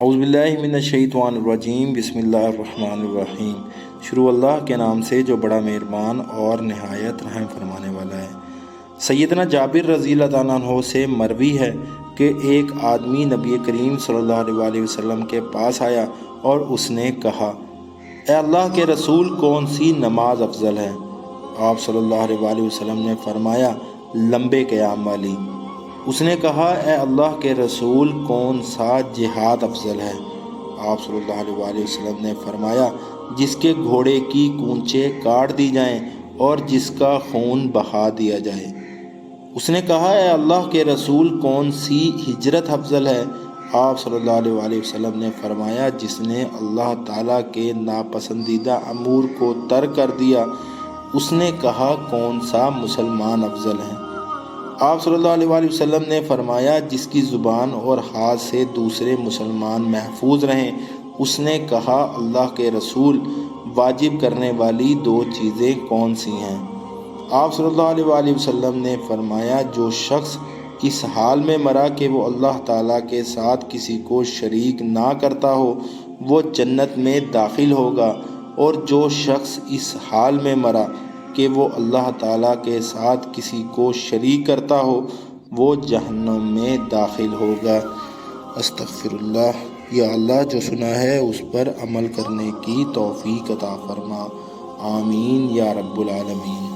اعوذ باللہ من الشیطان الرجیم، بسم اللہ الرحمن الرحیم۔ شروع اللہ کے نام سے جو بڑا مہربان اور نہایت رحم فرمانے والا ہے۔ سیدنا جابر رضی اللہ عنہ سے مروی ہے کہ ایک آدمی نبی کریم صلی اللہ علیہ وسلم کے پاس آیا اور اس نے کہا، اے اللہ کے رسول، کون سی نماز افضل ہے؟ آپ صلی اللہ علیہ وسلم نے فرمایا، لمبے قیام والی۔ اس نے کہا، اے اللہ کے رسول، کون سا جہاد افضل ہے؟ آپ صلی اللہ علیہ وسلم نے فرمایا، جس کے گھوڑے کی کونچیں کاٹ دی جائیں اور جس کا خون بہا دیا جائے۔ اس نے کہا، اے اللہ کے رسول، کون سی ہجرت افضل ہے؟ آپ صلی اللہ علیہ وسلم نے فرمایا، جس نے اللہ تعالیٰ کے ناپسندیدہ امور کو ترک کر دیا۔ اس نے کہا، کون سا مسلمان افضل ہے؟ آپ صلی اللہ علیہ وسلم نے فرمایا، جس کی زبان اور ہاتھ سے دوسرے مسلمان محفوظ رہیں۔ اس نے کہا، اللہ کے رسول، واجب کرنے والی دو چیزیں کون سی ہیں؟ آپ صلی اللہ علیہ وسلم نے فرمایا، جو شخص اس حال میں مرا کہ وہ اللہ تعالیٰ کے ساتھ کسی کو شریک نہ کرتا ہو، وہ جنت میں داخل ہوگا، اور جو شخص اس حال میں مرا کہ وہ اللہ تعالیٰ کے ساتھ کسی کو شریک کرتا ہو، وہ جہنم میں داخل ہوگا۔ استغفر اللہ۔ یا اللہ، جو سنا ہے اس پر عمل کرنے کی توفیق عطا فرما۔ آمین یا رب العالمین۔